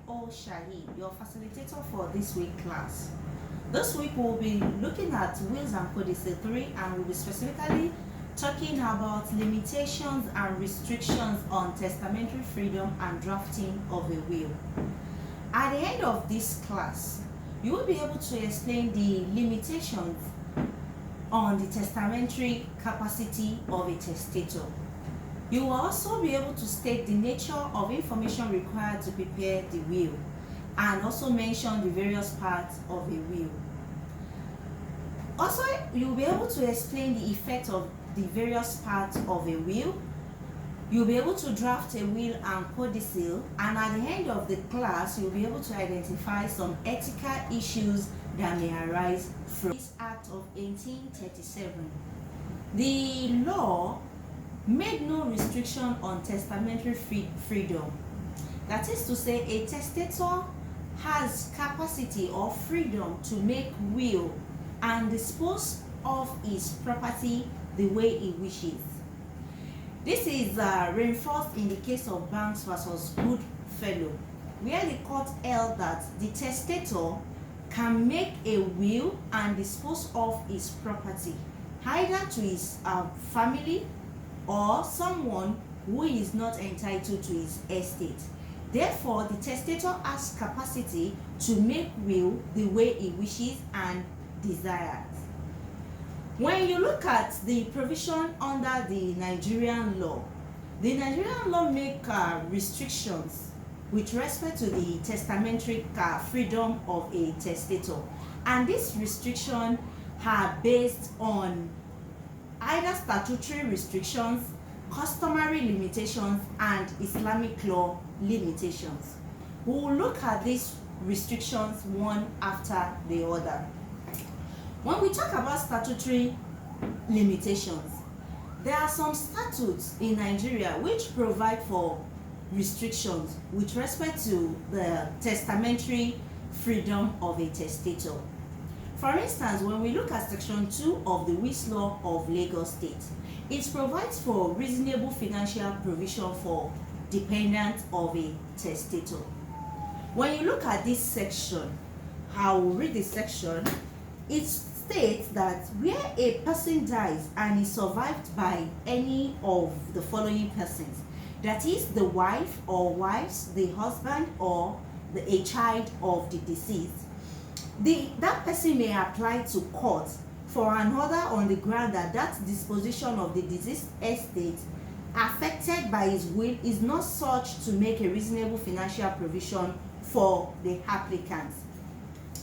O. Shahid, your facilitator for this week class. This week we'll be looking at wills and Codicil III, and we'll be specifically talking about limitations and restrictions on testamentary freedom and drafting of a will. At the end of this class, you will be able to explain the limitations on the testamentary capacity of a testator. You will also be able to state the nature of information required to prepare the will, and also mention the various parts of a will. Also, you will be able to explain the effect of the various parts of a will. You'll be able to draft a will and codicil, and at the end of the class, you'll be able to identify some ethical issues that may arise from this Act of 1837. The law made no restriction on testamentary freedom. That is to say, a testator has capacity or freedom to make will and dispose of his property the way he wishes. This is reinforced in the case of Banks versus Goodfellow, where the court held that the testator can make a will and dispose of his property either to his family or someone who is not entitled to his estate. Therefore, the testator has capacity to make will the way he wishes and desires. When you look at the provision under the Nigerian law make restrictions with respect to the testamentary freedom of a testator, and these restrictions are based on either statutory restrictions, customary limitations, and Islamic law limitations. We will look at these restrictions one after the other. When we talk about statutory limitations, there are some statutes in Nigeria which provide for restrictions with respect to the testamentary freedom of a testator. For instance, when we look at Section 2 of the Wills Law of Lagos State, it provides for reasonable financial provision for dependents of a testator. When you look at this section, I will read the section. It states that where a person dies and is survived by any of the following persons, that is the wife or wives, the husband, or a child of the deceased, that person may apply to court for an order on the ground that that disposition of the deceased estate affected by his will is not such to make a reasonable financial provision for the applicant.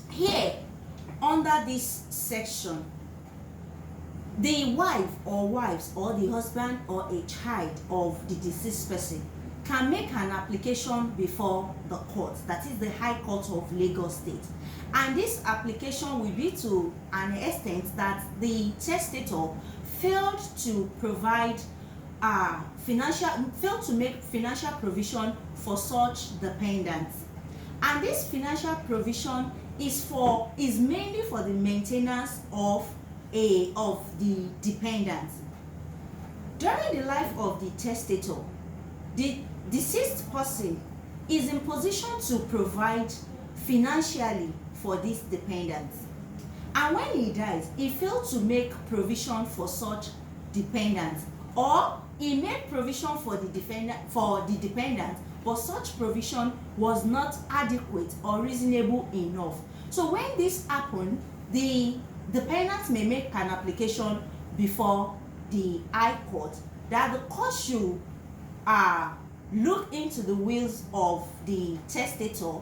Here, under this section, the wife or wives or the husband or a child of the deceased person can make an application before the court, that is the High Court of Lagos State. And this application will be to an extent that the testator failed to provide failed to make financial provision for such dependents. And this financial provision is mainly for the maintenance of the dependent. During the life of the testator, the deceased person is in position to provide financially for these dependents. And when he dies, he failed to make provision for such dependents, or he made provision for the dependent, but such provision was not adequate or reasonable enough. So when this happened, the dependent may make an application before the High Court that the court should look into the wills of the testator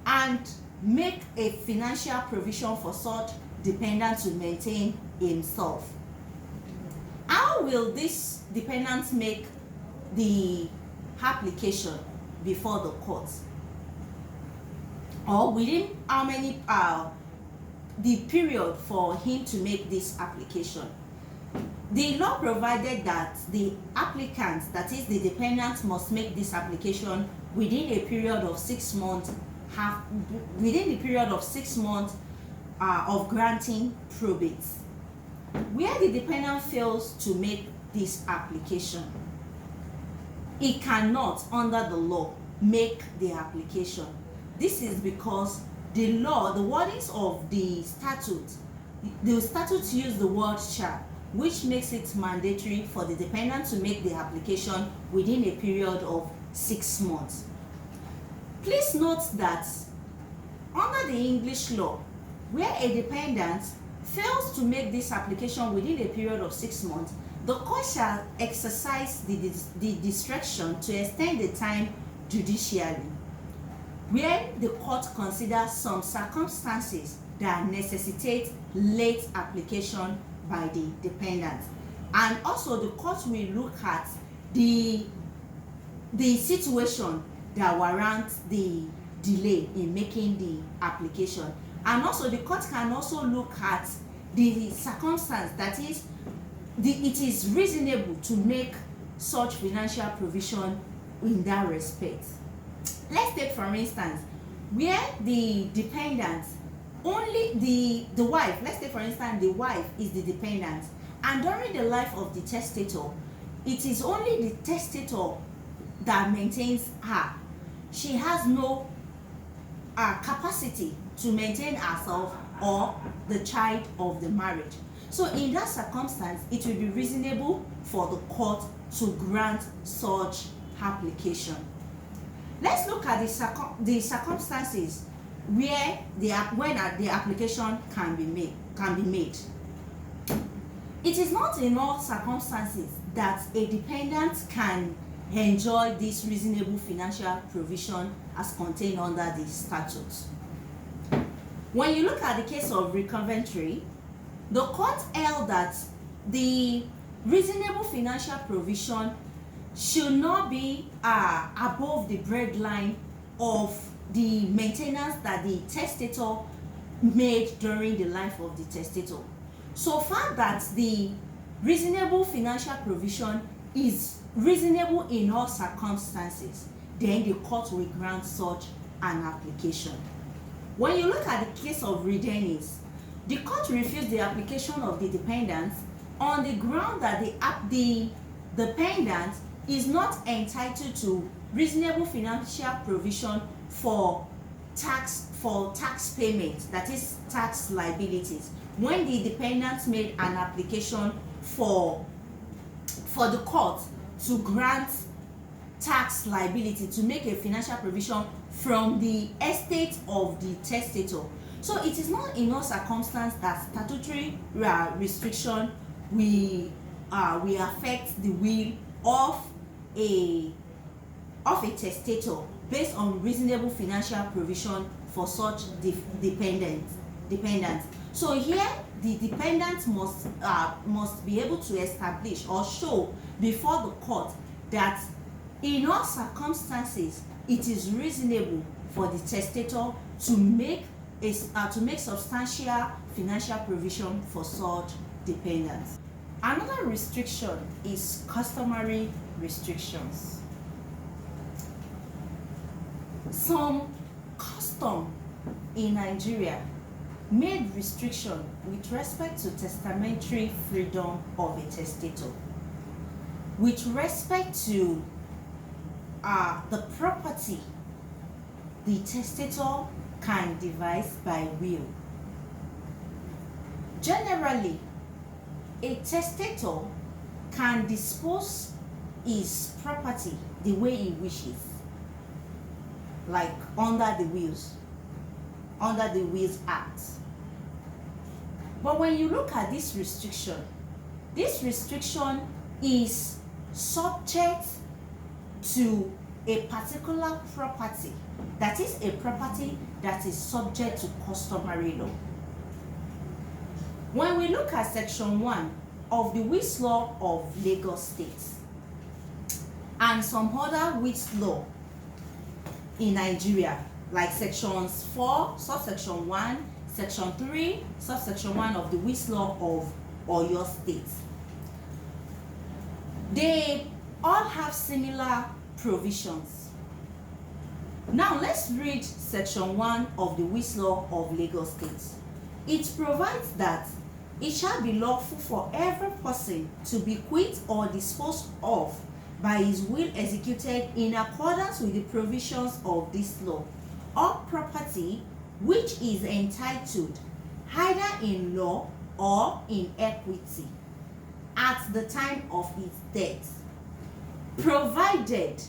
and make a financial provision for such dependent to maintain himself. How will this dependent make the application before the court? Or within how many the period for him to make this application? The law provided that the applicant, that is the dependent, must make this application within a period of 6 months, of granting probate. Where the dependent fails to make this application, he cannot, under the law, make the application. This is because the law, the wordings of the statute use the word shall, which makes it mandatory for the dependent to make the application within a period of 6 months. Please note that under the English law, where a dependent fails to make this application within a period of 6 months, the court shall exercise the discretion to extend the time judicially, where the court considers some circumstances that necessitate late application by the dependent. And also the court will look at the situation that warrants the delay in making the application. And also the court can also look at the circumstance, that is, it is reasonable to make such financial provision in that respect. Let's take for instance where the dependent, only the wife, let's say for instance the wife is the dependent, and during the life of the testator, it is only the testator that maintains her. She has no capacity to maintain herself or the child of the marriage. So in that circumstance, it will be reasonable for the court to grant such application. Let's look at the circumstances where the application can be made. It is not in all circumstances that a dependent can enjoy this reasonable financial provision as contained under the statute. When you look at the case of Recoventry, the court held that the reasonable financial provision should not be above the breadline of the maintenance that the testator made during the life of the testator. So far that the reasonable financial provision is reasonable in all circumstances, then the court will grant such an application. When you look at the case of Redenis, the court refused the application of the dependent on the ground that the dependent is not entitled to reasonable financial provision for tax payment, that is tax liabilities, when the dependent made an application for the court to grant tax liability, to make a financial provision from the estate of the testator. So it is not in all circumstance that statutory restriction will affect the will of a testator based on reasonable financial provision for such dependents. So here the dependent must be able to establish or show before the court that in all circumstances it is reasonable for the testator to make substantial financial provision for such dependents. Another restriction is customary restrictions. Some custom in Nigeria made restriction with respect to testamentary freedom of a testator, with respect to the property the testator can devise by will. Generally, a testator can dispose his property the way he wishes, like under the Wills Act. But when you look at this restriction is subject to a particular property, that is a property that is subject to customary law. When we look at section 1 of the Wills Law of Lagos State and some other Wills Law in Nigeria, like sections 4, subsection 1, section 3, subsection 1 of the Wills Law of Oyo State, they all have similar provisions. Now let's read section 1 of the Wills Law of Lagos State. It provides that it shall be lawful for every person to bequeath or dispose of by his will executed in accordance with the provisions of this law, or property which is entitled either in law or in equity at the time of its death, provided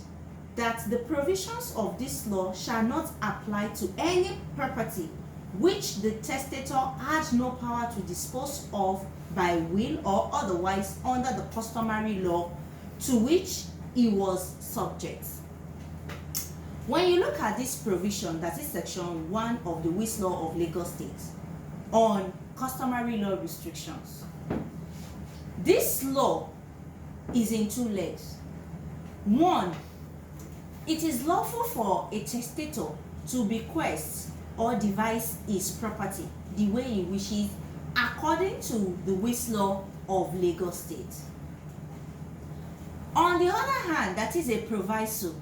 that the provisions of this law shall not apply to any property which the testator had no power to dispose of by will or otherwise under the customary law to which he was subject. When you look at this provision, that is section 1 of the Wills Law of Lagos State on customary law restrictions, this law is in two legs. One, it is lawful for a testator to bequest or devise his property the way he wishes according to the Wills Law of Lagos State. On the other hand, that is a proviso.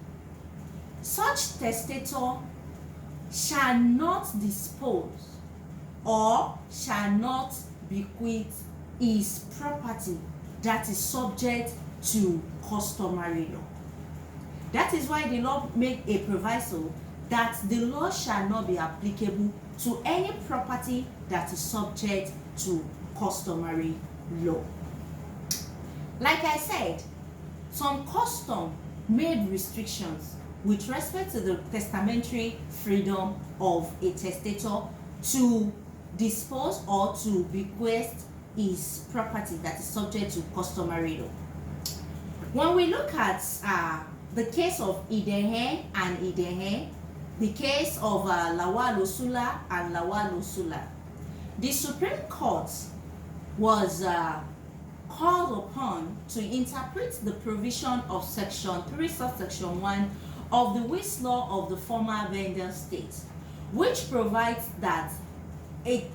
Such testator shall not dispose or shall not bequeath his property that is subject to customary law. That is why the law made a proviso that the law shall not be applicable to any property that is subject to customary law. Like I said, some custom made restrictions with respect to the testamentary freedom of a testator to dispose or to bequest his property that is subject to customary law. When we look at the case of Idehe and Idehe, the case of Lawal Osula and Lawal Osula, the Supreme Court was called upon to interpret the provision of section 3 subsection 1 of the Wills Law of the former vendor state, which provides that a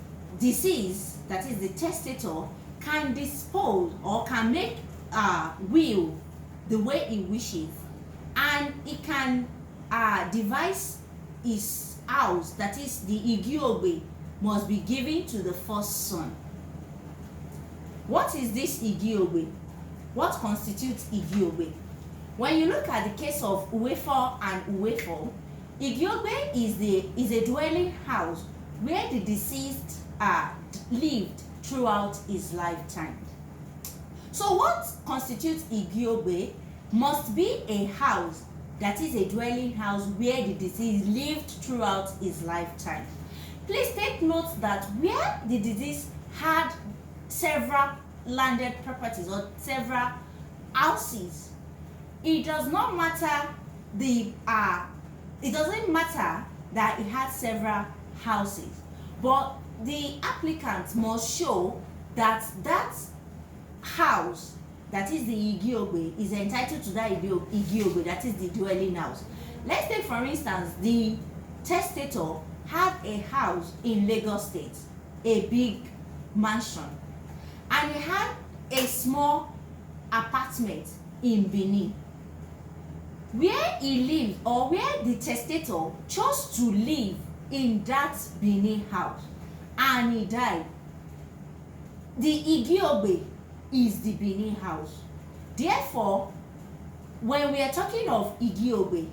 deceased, that is the testator, can dispose or can make a will the way he wishes, and he can devise his house, that is the Igiobe, must be given to the first son. What is this Igiobe? What constitutes Igiobe? When you look at the case of Uwefo and Uwefo, Igiobe is a dwelling house where the deceased lived throughout his lifetime. So what constitutes Igiobe must be a house, that is a dwelling house where the deceased lived throughout his lifetime. Please take note that where the deceased had several landed properties or several houses, it does not matter it doesn't matter that he had several houses, but the applicant must show that that house, that is the Igiobe, is entitled to that Igiobe, that is the dwelling house. Let's take for instance, the testator had a house in Lagos State, a big mansion, and he had a small apartment in Benin. Where he lived, or where the testator chose to live in that Benin house, and he died, the Igiobe is the Benin house. Therefore, when we are talking of Igiobe,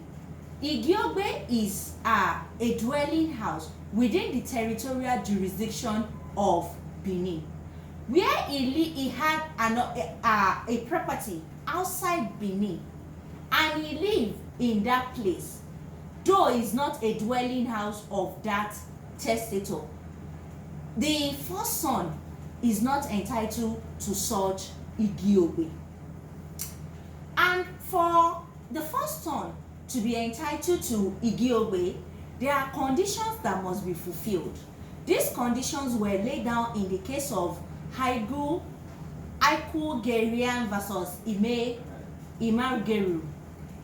Igiobe is a dwelling house within the territorial jurisdiction of Benin. Where he had a property outside Benin, and he lived in that place, though it's not a dwelling house of that testator, the first son is not entitled to such Igiobe. And for the first son to be entitled to Igiobe, there are conditions that must be fulfilled. These conditions were laid down in the case of Aiku Gerian versus Imarugeru.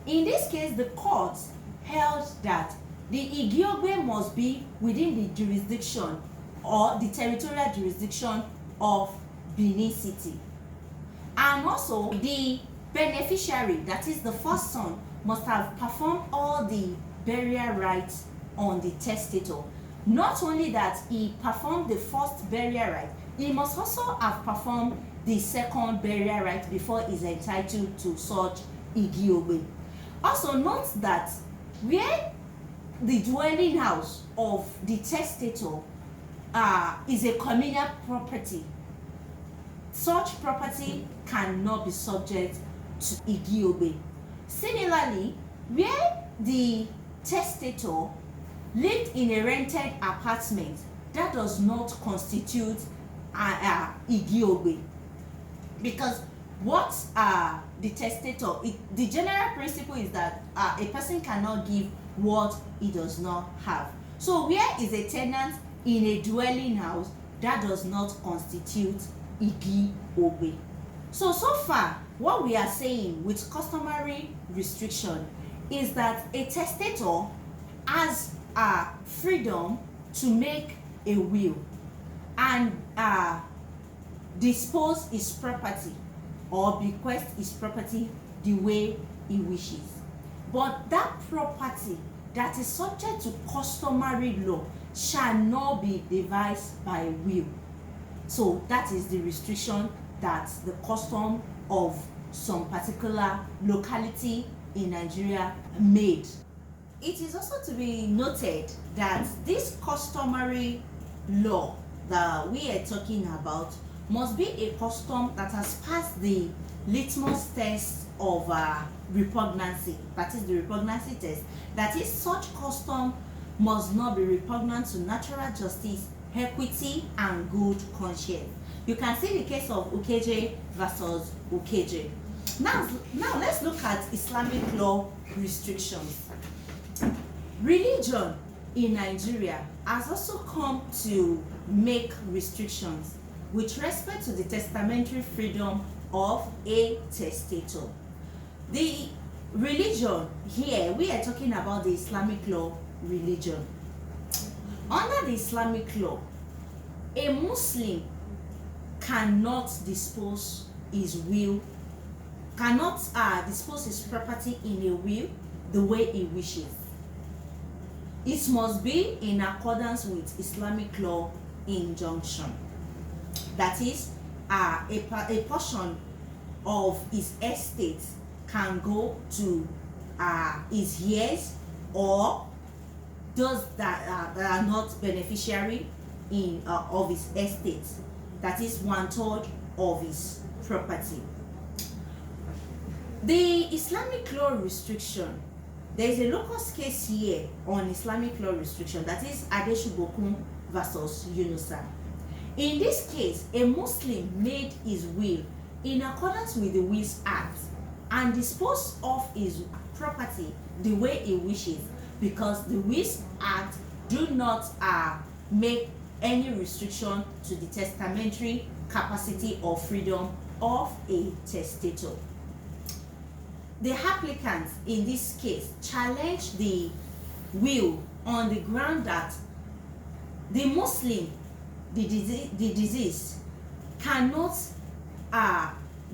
In this case, the court held that the Igiobe must be within the jurisdiction or the territorial jurisdiction of Benin City. And also, the beneficiary, that is the first son, must have performed all the burial rites on the testator. Not only that he performed the first burial rite, he must also have performed the second burial rite before he is entitled to such Igiobe. Also note that where the dwelling house of the testator is a communal property, such property cannot be subject to igiobe. Similarly, where the testator lived in a rented apartment, that does not constitute igiobe, because what the testator, the general principle is that a person cannot give what he does not have. So where is a tenant in a dwelling house, that does not constitute igiobe. So far what we are saying with customary restriction is that a testator has freedom to make a will and dispose his property or bequest his property the way he wishes. But that property that is subject to customary law shall not be devised by will. So that is the restriction that the custom of some particular locality in Nigeria made. It is also to be noted that this customary law that we are talking about must be a custom that has passed the litmus test of repugnancy, that is the repugnancy test. That is, such custom must not be repugnant to natural justice, equity, and good conscience. You can see the case of Ukeje versus Ukeje. Now let's look at Islamic law restrictions. Religion in Nigeria has also come to make restrictions with respect to the testamentary freedom of a testator. The religion here, we are talking about the Islamic law religion. Under the Islamic law, a Muslim cannot dispose his will, cannot dispose his property in a will the way he wishes. It must be in accordance with Islamic law injunction. That is, a portion of his estate can go to his heirs or those that are not beneficiary of his estate. That is 1/3 of his property. The Islamic law restriction, there is a locus case here on Islamic law restriction, that is Adeshubokun versus Yunusa. In this case, a Muslim made his will in accordance with the Wills Act and disposed of his property the way he wishes, because the Wills Act do not make any restriction to the testamentary capacity or freedom of a testator. The applicant in this case challenged the will on the ground that the Muslim, the deceased, cannot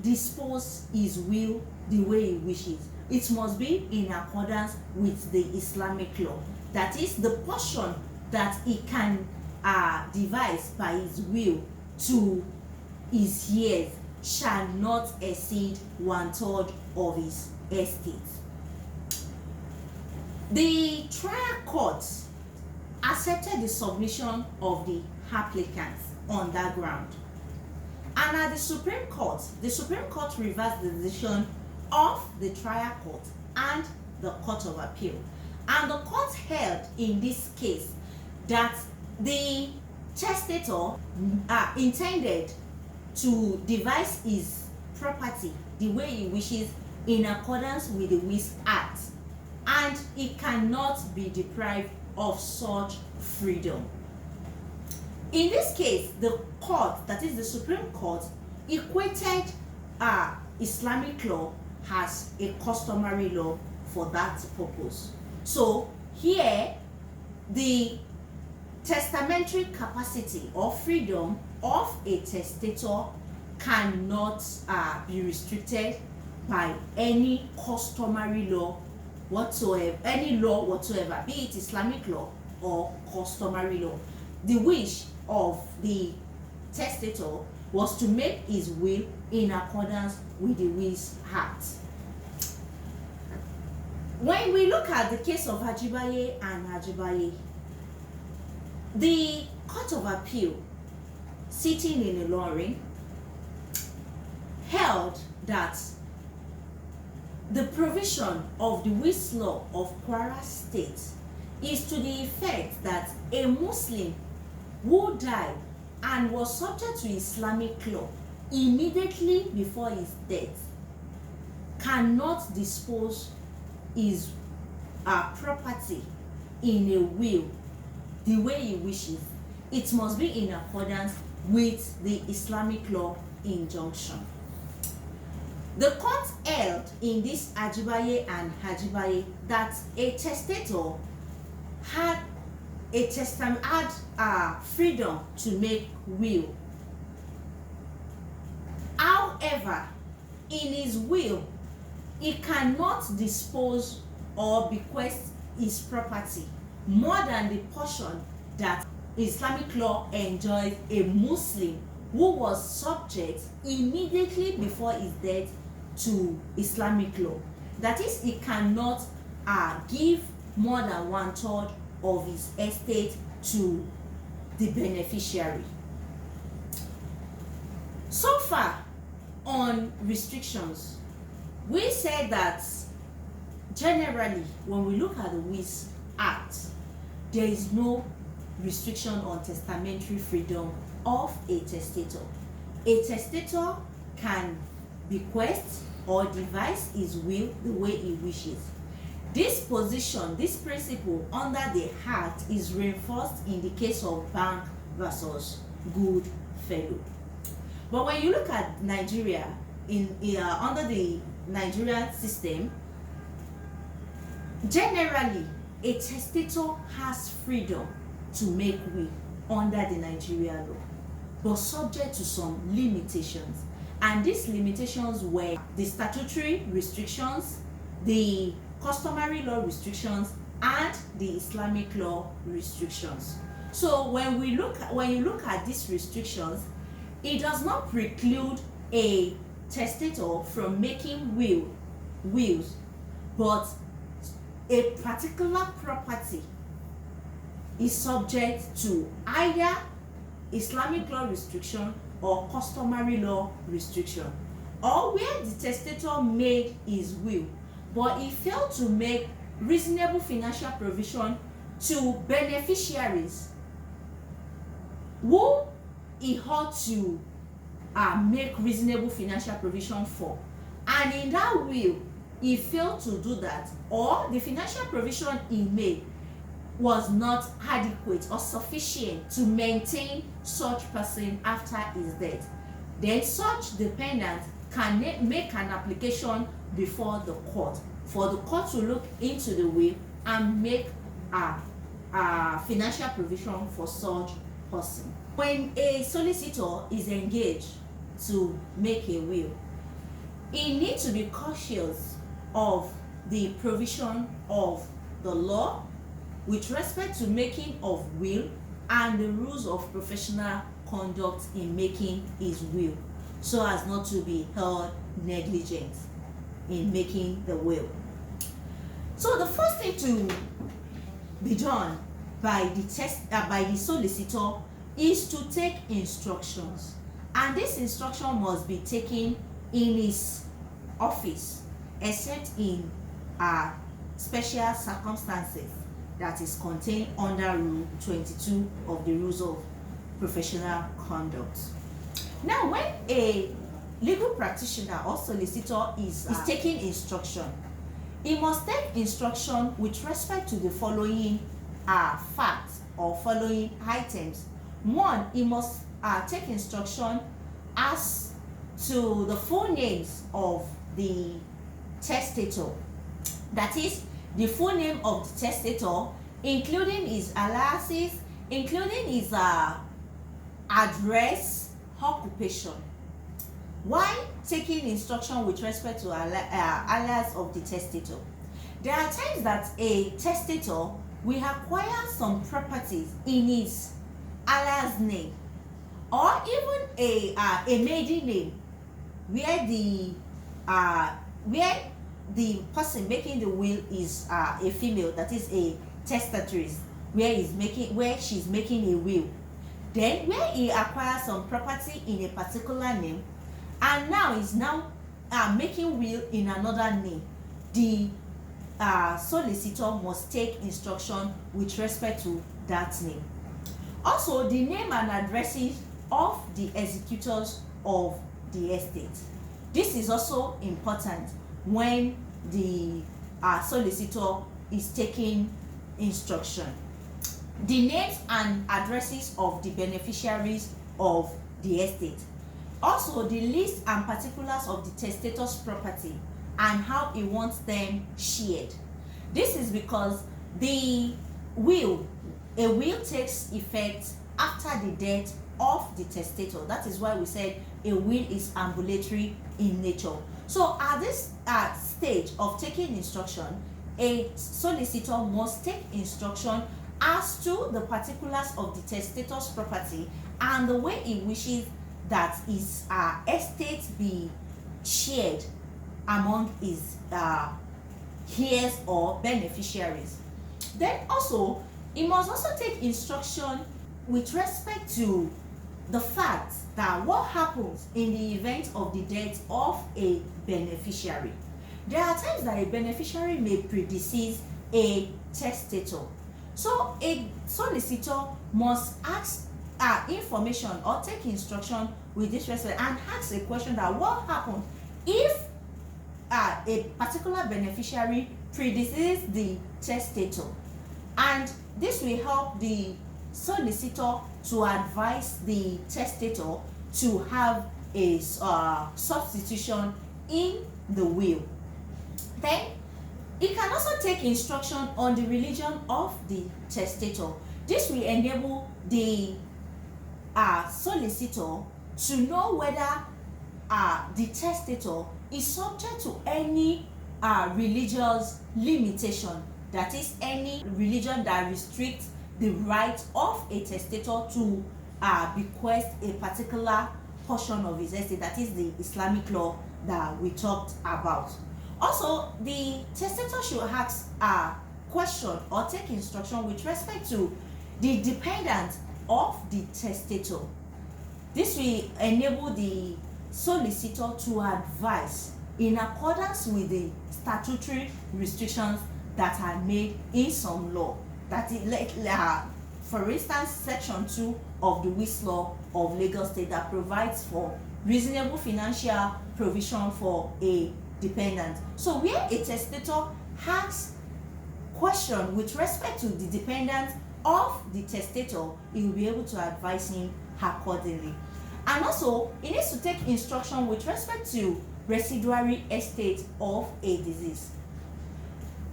dispose his will the way he wishes. It must be in accordance with the Islamic law. That is, the portion that he can devise by his will to his heirs shall not exceed 1/3 of his estate. The trial court accepted the submission of the applicants on that ground, and at the Supreme Court reversed the decision of the trial court and the Court of Appeal, and the court held in this case that the testator intended to devise his property the way he wishes in accordance with the Wills Act, and he cannot be deprived of such freedom. In this case, the court, that is the Supreme Court, equated Islamic law as a customary law for that purpose. So here, the testamentary capacity or freedom of a testator cannot be restricted by any customary law whatsoever, any law whatsoever, be it Islamic law or customary law. The wish of the testator was to make his will in accordance with the Wills Act. When we look at the case of Ajibaye and Ajibaye, the Court of Appeal sitting in Ilorin held that the provision of the Wills Law of Kwara State is to the effect that a Muslim who died and was subject to Islamic law immediately before his death cannot dispose his property in a will the way he wishes. It must be in accordance with the Islamic law injunction. The court held in this Ajibaye and Ajibaye that a testator had freedom to make will. However, in his will, he cannot dispose or bequeath his property more than the portion that Islamic law enjoys a Muslim who was subject immediately before his death to Islamic law. That is, he cannot give more than 1/3 of his estate to the beneficiary. So far on restrictions, we said that generally when we look at the Wills Act, there is no restriction on testamentary freedom of a testator. A testator can bequeath or devise his will the way he wishes. This position, this principle under the Act is reinforced in the case of Bank versus Goodfellow. But when you look at Nigeria, under the Nigerian system, generally a testator has freedom to make will under the Nigerian law, but subject to some limitations. And these limitations were the statutory restrictions, the customary law restrictions, and the Islamic law restrictions. So when you look at these restrictions, it does not preclude a testator from making wills, but a particular property is subject to either Islamic law restriction or customary law restriction, or where the testator made his will but he failed to make reasonable financial provision to beneficiaries who he ought to make reasonable financial provision for, and in that will he failed to do that, or the financial provision he made was not adequate or sufficient to maintain such person after his death, then such dependent can make an application before the court for the court to look into the will and make a financial provision for such person. When a solicitor is engaged to make a will, he needs to be cautious of the provision of the law with respect to making of will and the rules of professional conduct in making his will, so as not to be held negligent in making the will. So the first thing to be done by the solicitor is to take instructions, and this instruction must be taken in his office except in special circumstances that is contained under Rule 22 of the Rules of Professional Conduct. Now, when a legal practitioner or solicitor is taking instruction, he must take instruction with respect to the following facts or following items. One, he must take instruction as to the full names of the testator. That is, the full name of the testator, including his aliases, including his address, occupation. Why taking instruction with respect to alias of the testator? There are times that a testator will acquire some properties in his alias name, or even a maiden name, where the person making the will is a female, that is a testatrix, where she's making a will, then where he acquires some property in a particular name and now is now making will in another name, the solicitor must take instruction with respect to that name. Also, the name and addresses of the executors of the estate. This is also important when the solicitor is taking instruction. The names and addresses of the beneficiaries of the estate. Also, the list and particulars of the testator's property and how he wants them shared. This is because a will takes effect after the death of the testator. That is why we said a will is ambulatory in nature. So at this stage of taking instruction, a solicitor must take instruction as to the particulars of the testator's property and the way he wishes that his estate be shared among his heirs or beneficiaries. Then also, he must also take instruction with respect to the fact that what happens in the event of the death of a beneficiary. There are times that a beneficiary may predecease a testator. So a solicitor must ask information or take instruction with this respect and ask a question that what happens if a particular beneficiary predeceases the testator, and this will help the solicitor to advise the testator to have a substitution in the will. Then he can also take instruction on the religion of the testator. This will enable the solicitor to know whether the testator is subject to any religious limitation, that is, any religion that restricts the right of a testator to bequest a particular portion of his estate, that is the Islamic law that we talked about. Also, the testator should ask a question or take instruction with respect to the dependent of the testator. This will enable the solicitor to advise in accordance with the statutory restrictions that are made in some law. That is, for instance, Section 2 of the Wills Law of Lagos State that provides for reasonable financial provision for a dependent. So where a testator asks question with respect to the dependent of the testator, he will be able to advise him accordingly. And also, he needs to take instruction with respect to residuary estate of a deceased.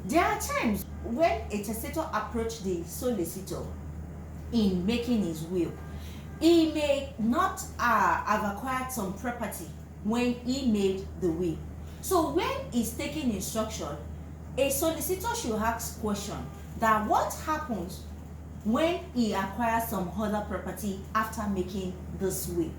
There are times when a testator approaches the solicitor in making his will. He may not have acquired some property when he made the will. So when he's taking instruction, a solicitor should ask question that what happens when he acquires some other property after making this will.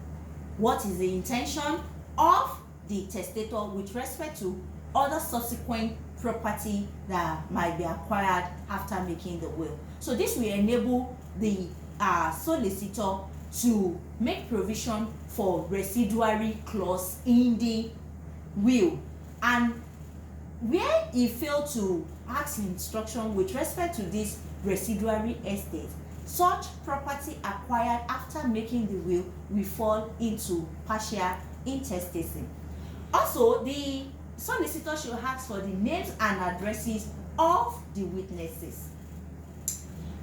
What is the intention of the testator with respect to other subsequent property that might be acquired after making the will? So this will enable the solicitor to make provision for residuary clause in the will. And where he failed to ask instruction with respect to this residuary estate, such property acquired after making the will fall into partial intestacy. Also, the solicitor should ask for the names and addresses of the witnesses.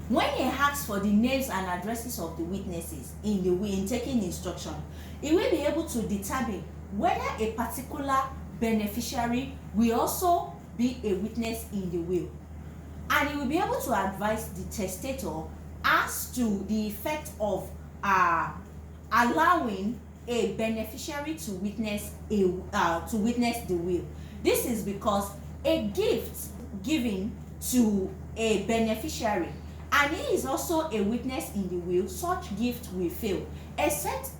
When he asks for the names and addresses of the witnesses in the will, in taking instruction, he will be able to determine whether a particular beneficiary will also be a witness in the will, and he will be able to advise the testator as to the effect of allowing a beneficiary to witness the will. This is because a gift given to a beneficiary and he is also a witness in the will, such gift will fail, except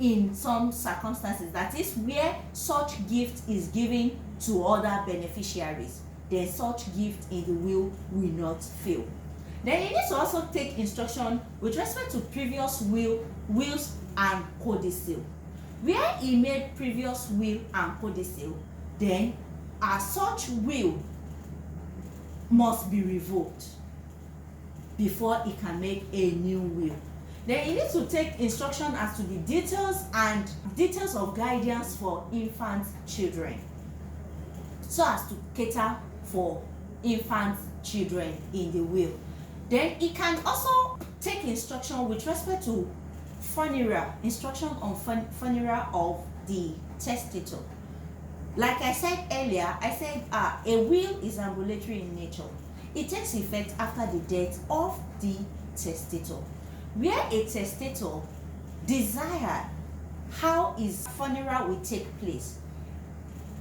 in some circumstances, that is where such gift is given to other beneficiaries, then such gift in the will not fail. Then you need to also take instruction with respect to previous wills and codicil. Where he made previous will and codicil, then such will must be revoked before he can make a new will. Then you need to take instruction as to the details of guidance for infant children, so as to cater for infant children in the will. Then he can also take instruction with respect to instruction on funeral of the testator. Like I said earlier, a will is ambulatory in nature. It takes effect after the death of the testator. Where a testator desired how his funeral will take place,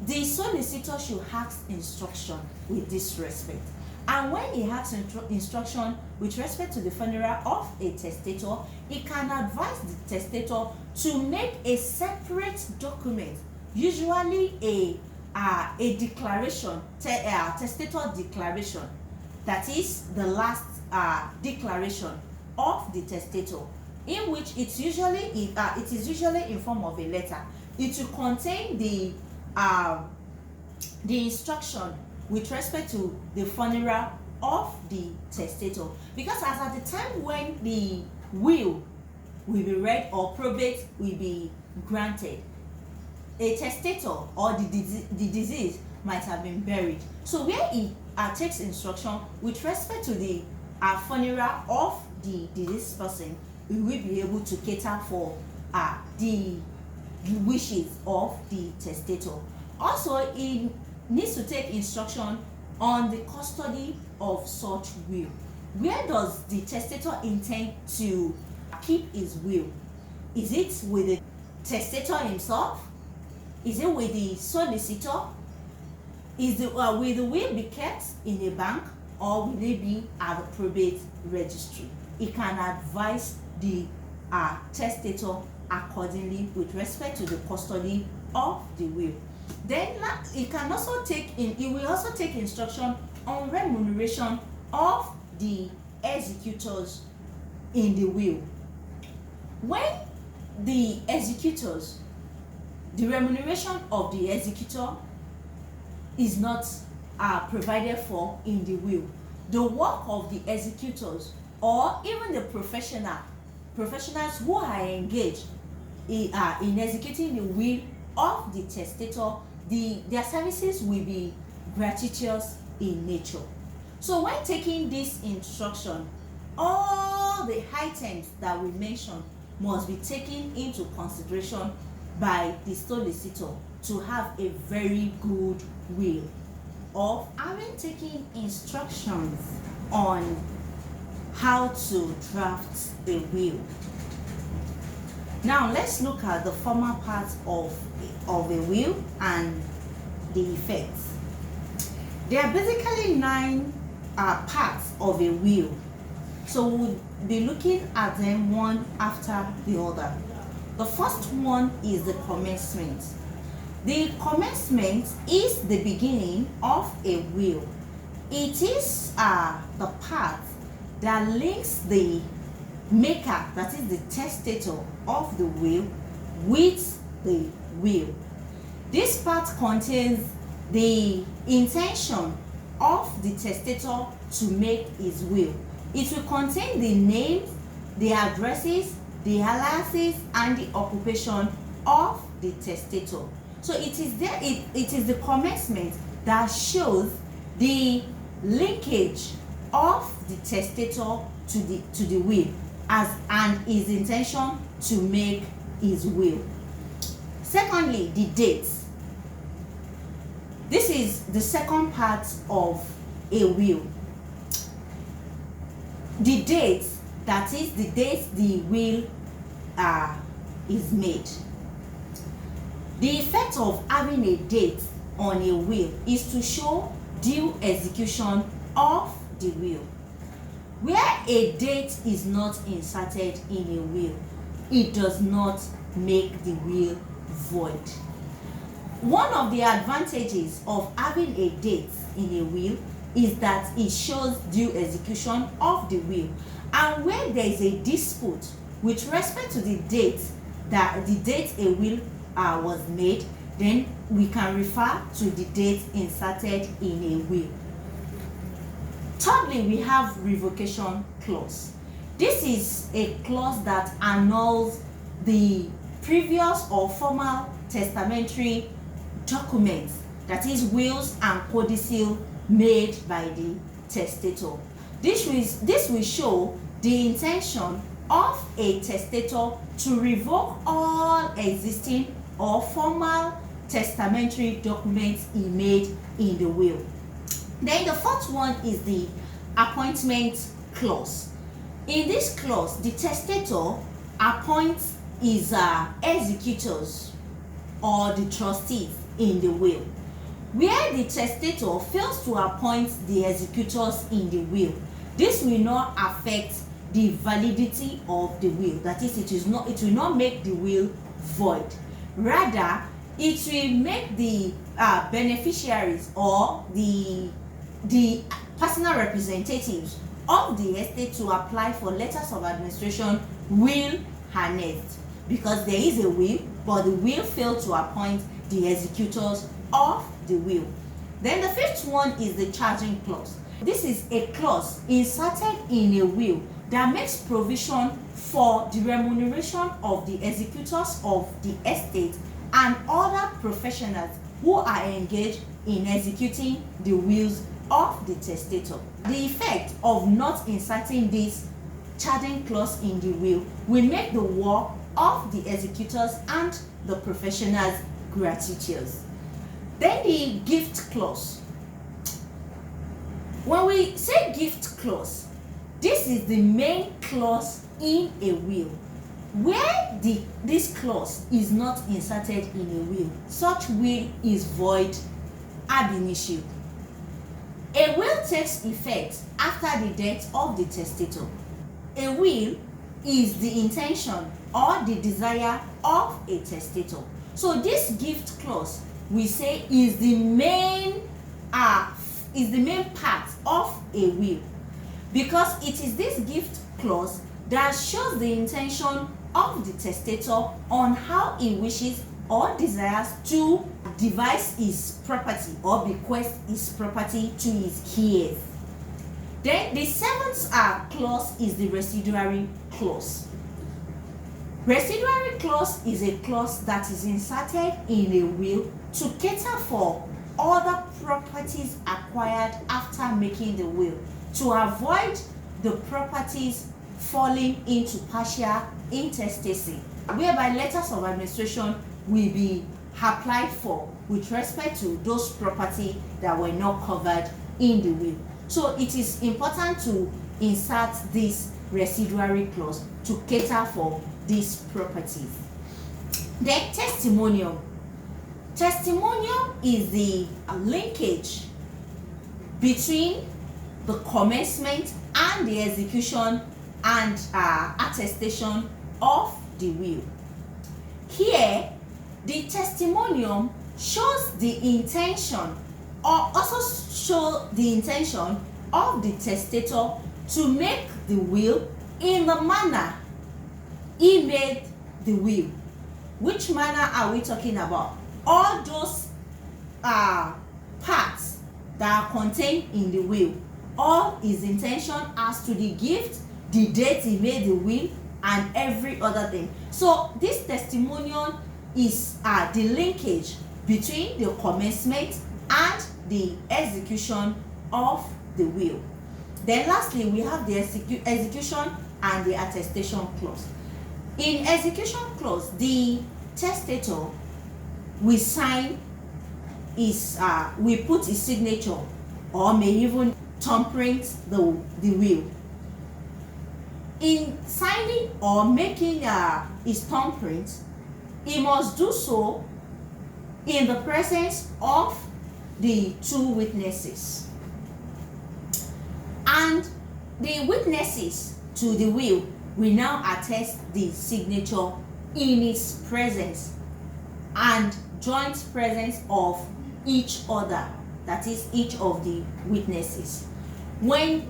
the solicitor should ask instruction with this respect. And when he asks instruction with respect to the funeral of a testator, he can advise the testator to make a separate document, usually a declaration, testator declaration, that is the last declaration of the testator, in which it is usually in form of a letter. It will contain the instruction with respect to the funeral of the testator, because as at the time when the will be read or probate will be granted, a testator or the disease might have been buried. So where he takes instruction with respect to the funeral of the deceased person, we will be able to cater for the wishes of the testator. Also, he needs to take instruction on the custody of such will. Where does the testator intend to keep his will? Is it with the testator himself? Is it with the solicitor? Will the will be kept in a bank, or will it be at the probate registry? He can advise the testator accordingly with respect to the custody of the will. Then he will also take instruction on remuneration of the executors in the will. When the remuneration of the executor is not provided for in the will, the work of the executors or even the professionals who are engaged in executing the will of the testator, their services will be gratuitous in nature. So when taking this instruction, all the items that we mentioned must be taken into consideration by the solicitor to have a very good will. Of having taken instructions on how to draft a will, now let's look at the formal part of a will and the effects. There are basically 9 parts of a will, so we'll be looking at them one after the other. The first one is the commencement. The commencement is the beginning of a will. It is the part that links the maker, that is the testator of the will, with the will. This part contains the intention of the testator to make his will. It will contain the names, the addresses, the aliases, and the occupation of the testator. So it is the commencement that shows the linkage of the testator to the will and his intention to make his will. Secondly, the date. This is the second part of a will. The date, that is the date the will is made. The effect of having a date on a will is to show due execution of the will. Where a date is not inserted in a will, it does not make the will void. One of the advantages of having a date in a will is that it shows due execution of the will. And when there is a dispute with respect to the date a will was made, then we can refer to the date inserted in a will. Thirdly, we have revocation clause. This is a clause that annuls the previous or formal testamentary documents, that is wills and codicil made by the testator. This will show the intention of a testator to revoke all existing or formal testamentary documents he made in the will. Then the fourth one is the appointment clause. In this clause, the testator appoints his executors or the trustees in the will. Where the testator fails to appoint the executors in the will, this will not affect the validity of the will. That is, it will not make the will void. Rather, it will make the beneficiaries or the personal representatives of the estate to apply for letters of administration will harnessed, because there is a will, but the will failed to appoint the executors of the will. Then the fifth one is the charging clause. This is a clause inserted in a will that makes provision for the remuneration of the executors of the estate and other professionals who are engaged in executing the wills of the testator. The effect of not inserting this charging clause in the will make the work of the executors and the professionals gratuitous. Then the gift clause. When we say gift clause, this is the main clause in a will. Where this clause is not inserted in a will, such will is void ab initio. A will takes effect after the death of the testator. A will is the intention or the desire of a testator. So this gift clause, we say, is the main part of a will, because it is this gift clause that shows the intention of the testator on how he wishes or desires to devise his property or bequest his property to his heirs. Then the seventh clause is the residuary clause. Residuary clause is a clause that is inserted in a will to cater for other properties acquired after making the will, to avoid the properties falling into partial intestacy, whereby letters of administration will be applied for with respect to those property that were not covered in the will. So it is important to insert this residuary clause to cater for these properties. Then testimonium. Testimonium is the linkage between the commencement and the execution and attestation of the will. Here, the testimonium shows the intention, or also show the intention of the testator to make the will in the manner he made the will. Which manner are we talking about? All those parts that are contained in the will, all his intention as to the gift, the date he made the will, and every other thing. So this testimonial is the linkage between the commencement and the execution of the will. Then lastly, we have the execution and the attestation clause. In execution clause, the testator will sign will put his signature, or may even thumbprint the will. In signing or making his thumbprint, he must do so in the presence of the two witnesses, and the witnesses to the will now attest the signature in his presence, and joint presence of each other, that is each of the witnesses. When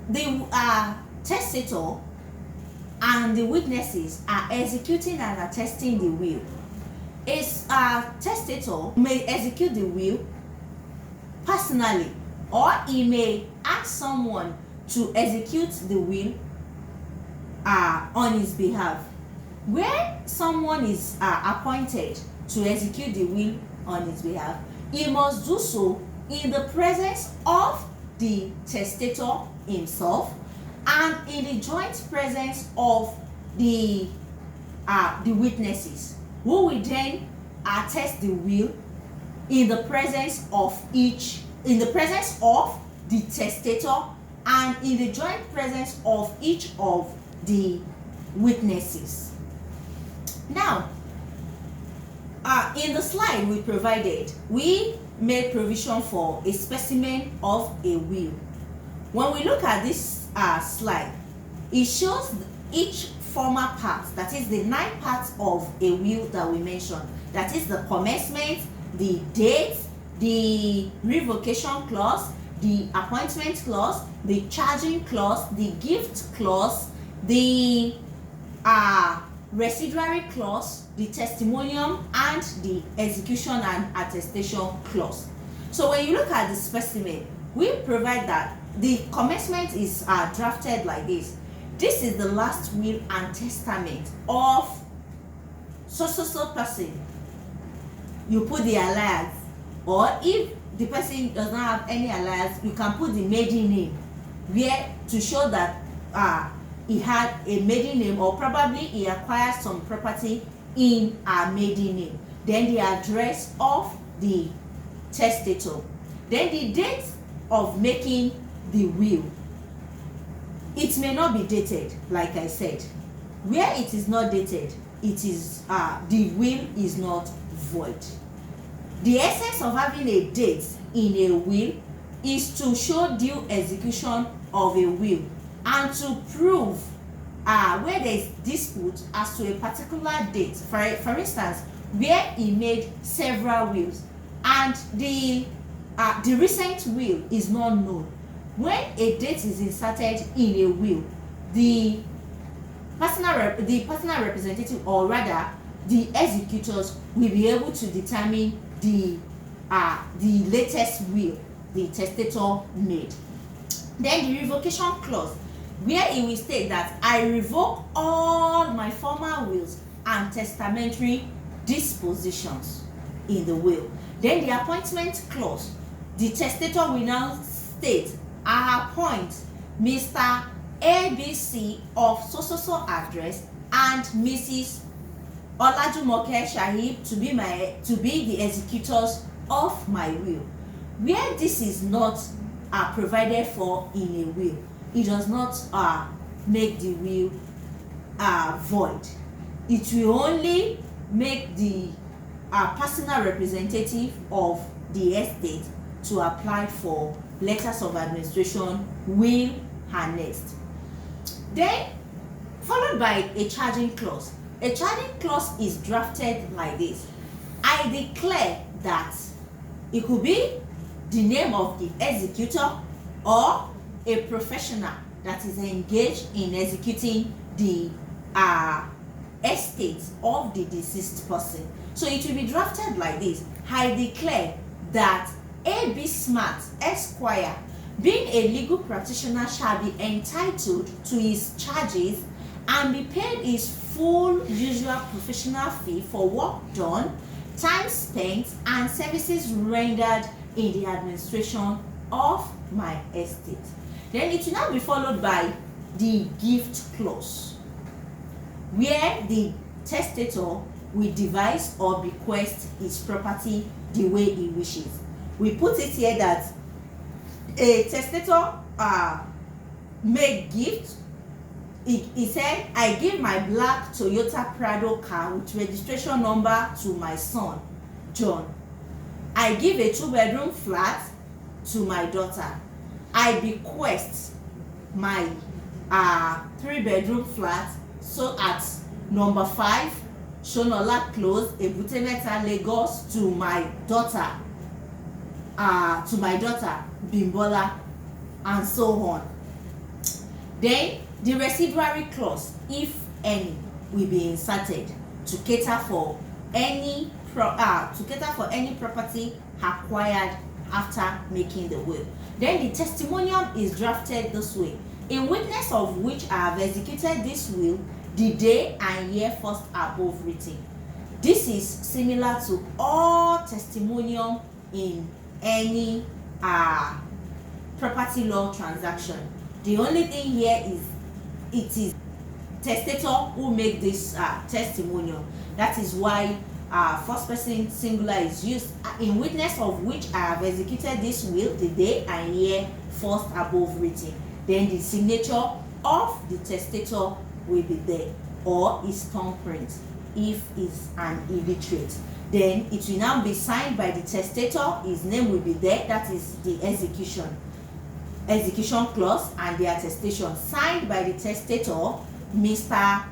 the testator and the witnesses are executing and attesting the will, a testator may execute the will personally, or he may ask someone to execute the will on his behalf. Where someone is appointed to execute the will on his behalf, he must do so in the presence of the testator himself and in the joint presence of the witnesses, who will then attest the will in the presence of the testator and in the joint presence of each of the witnesses. Now, in the slide we provided, we made provision for a specimen of a will. When we look at this slide, it shows each former part, that is the 9 parts of a will that we mentioned. That is the commencement, the date, the revocation clause, the appointment clause, the charging clause, the gift clause, the residuary clause, the testimonium, and the execution and attestation clause. So when you look at the specimen, we provide that the commencement is drafted like this. This is the last will and testament of so person. You put the alias, or if the person does not have any alias, you can put the maiden name, where to show that he had a maiden name, or probably he acquired some property in a maiden name. Then the address of the testator. Then the date of making the will. It may not be dated, like I said. Where it is not dated, it is the will is not void. The essence of having a date in a will is to show due execution of a will and to prove where there is dispute as to a particular date. For instance, where he made several wills and the recent will is not known. When a date is inserted in a will, the personal representative, or rather the executors, will be able to determine the latest will the testator made. Then the revocation clause, where it will state that I revoke all my former wills and testamentary dispositions in the will. Then the appointment clause, the testator will now state I appoint Mr. ABC of so address and Mrs. Olajumoke Shahib to be the executors of my will. Where this is not provided for in a will, it does not make the will void. It will only make the personal representative of the estate to apply for letters of administration, will annexed. Then followed by a charging clause. A charging clause is drafted like this. I declare that it could be the name of the executor or a professional that is engaged in executing the estate of the deceased person. So it will be drafted like this. I declare that A.B. Smart, Esquire, being a legal practitioner, shall be entitled to his charges and be paid his full usual professional fee for work done, time spent, and services rendered in the administration of my estate. Then it will now be followed by the gift clause, where the testator will devise or bequest his property the way he wishes. We put it here that a testator made gift. He said, I give my black Toyota Prado car with registration number to my son, John. I give a 2-bedroom flat to my daughter. I bequest my 3-bedroom flat so at number 5 Shonola Close, Ebute Metta, Lagos, to my daughter Bimbola, and so on. Then the residuary clause, if any, will be inserted to cater for any property acquired after making the will. Then the testimonium is drafted this way: in witness of which I have executed this will, the day and year first above written. This is similar to all testimonium in any property law transaction. The only thing here is it is testator who make this testimonial. That is why first person singular is used. In witness of which I have executed this will, the day and year first above written. Then the signature of the testator will be there, or his thumbprint if is an illiterate. Then it will now be signed by the testator. His name will be there. That is the execution clause and the attestation signed by the testator, Mr.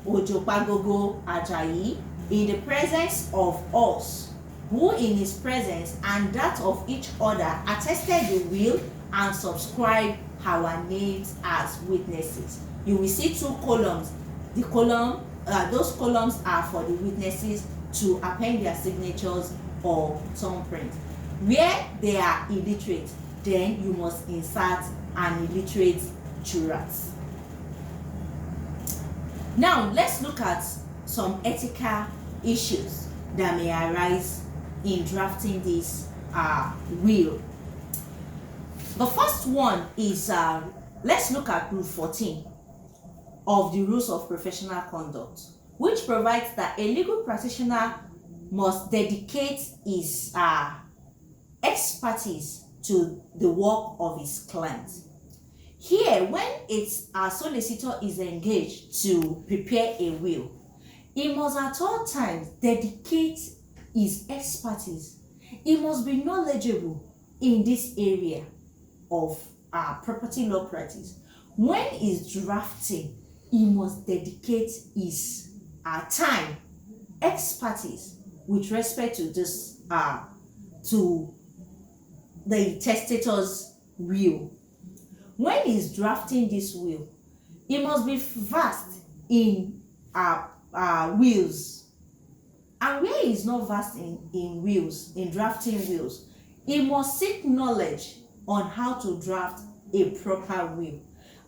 Ojopagogo Ajayi, in the presence of us, who in his presence and that of each other attested the will and subscribed our names as witnesses. You will see two columns. Those columns are for the witnesses to append their signatures or thumbprint. Where they are illiterate, then you must insert an illiterate jurat. Now let's look at some ethical issues that may arise in drafting this will. The first one is let's look at Rule 14 of the Rules of Professional Conduct, which provides that a legal practitioner must dedicate his expertise to the work of his client. Here, when a solicitor is engaged to prepare a will, he must at all times dedicate his expertise. He must be knowledgeable in this area of property law practice. When he's drafting, he must dedicate his time, expertise with respect to this to the testator's will. When he's drafting this will, he must be versed in wills. And where he's not versed in wills, in drafting wills, he must seek knowledge on how to draft a proper will.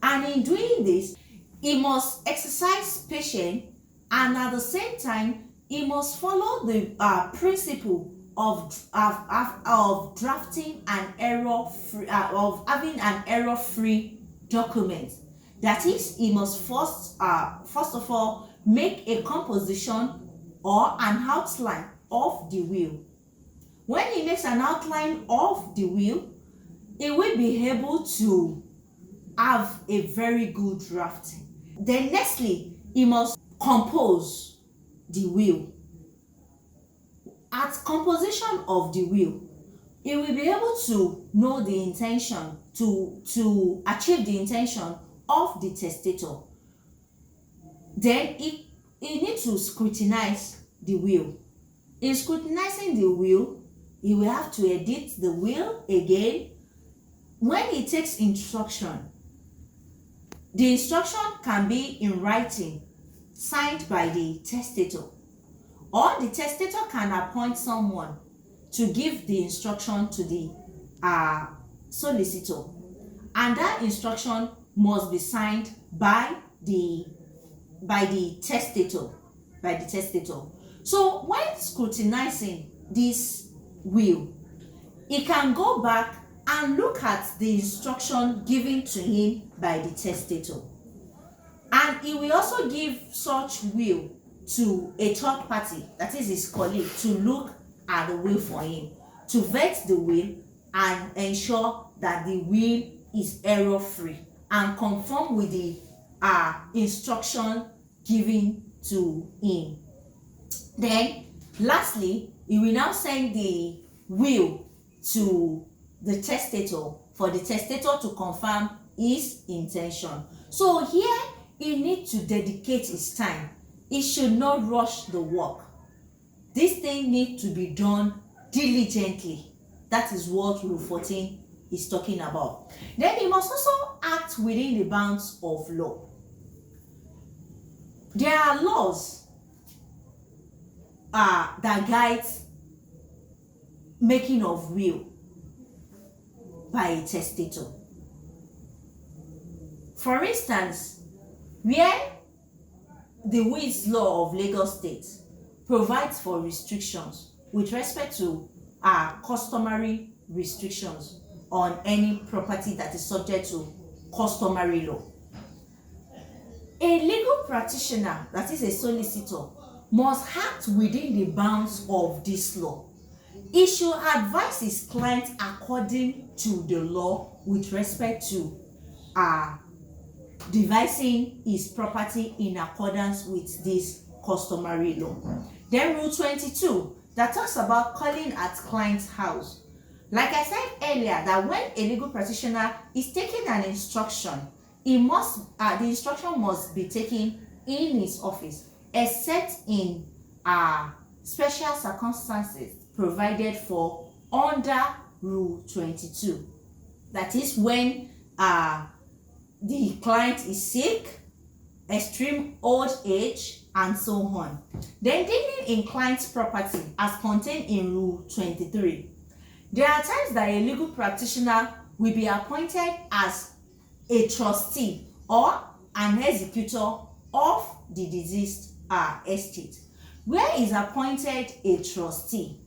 And in doing this, he must exercise patience, and at the same time, he must follow the principle of drafting an error-free, of having an error-free document. That is, he must first of all make a composition or an outline of the will. When he makes an outline of the will, he will be able to have a very good drafting. Then nextly, he must compose the will. At composition of the will, he will be able to know the intention, to achieve the intention of the testator. Then he needs to scrutinize the will. In scrutinizing the will, he will have to edit the will again. When he takes instruction, the instruction can be in writing, signed by the testator, or the testator can appoint someone to give the instruction to the solicitor, and that instruction must be signed by the testator. So when scrutinizing this will, he can go back and look at the instruction given to him by the testator, and he will also give such will to a third party, that is his colleague, to look at the will for him, to vet the will and ensure that the will is error-free and conform with the instruction given to him. Then lastly, he will now send the will to the testator for the testator to confirm his intention. So here he needs to dedicate his time. it should not rush the work. This thing needs to be done diligently. That is what Rule 14 is talking about. Then he must also act within the bounds of law. There are laws that guide making of will by a testator. For instance, where the Wills Law of Lagos State provides for restrictions with respect to customary restrictions on any property that is subject to customary law. A legal practitioner, that is a solicitor, must act within the bounds of this law. He should advise his client according to the law with respect to devising his property in accordance with this customary law. Then Rule 22, that talks about calling at client's house. Like I said earlier, that when a legal practitioner is taking an instruction, the instruction must be taken in his office, except in special circumstances provided for under Rule 22. That is when the client is sick, extreme old age, and so on. Then dealing in client's property as contained in Rule 23. There are times that a legal practitioner will be appointed as a trustee or an executor of the deceased estate. Where is appointed a trustee,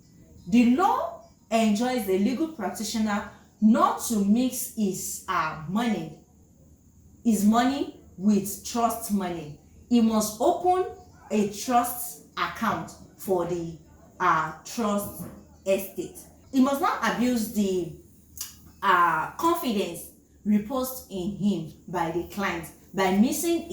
the law enjoins the legal practitioner not to mix his money with trust money. He must open a trust account for the trust estate. He must not abuse the confidence reposed in him by the client by mixing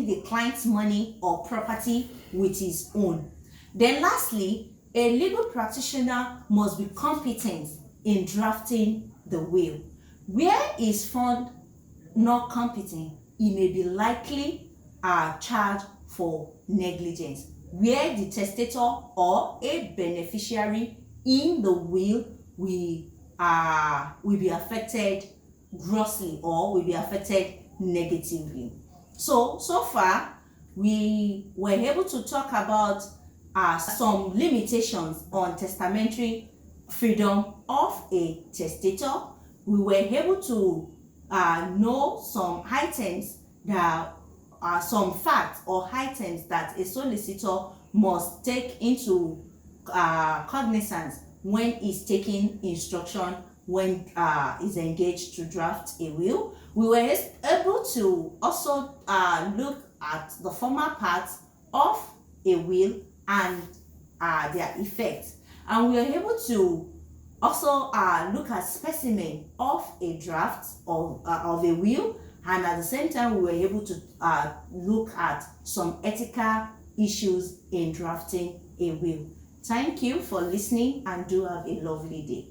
the client's money or property with his own. Then lastly, a legal practitioner must be competent in drafting the will. Where he is found not competent, he may be likely charged for negligence, where the testator or a beneficiary in the will will be affected grossly or will be affected negatively. So far we were able to talk about some limitations on testamentary freedom of a testator. We were able to know some items that some facts or items that a solicitor must take into cognizance when he's taking instruction, when he's engaged to draft a will. We were able to also look at the formal parts of a will and their effects, and we were able to also look at specimen of a draft of a will, and at the same time we were able to look at some ethical issues in drafting a will. Thank you for listening and do have a lovely day.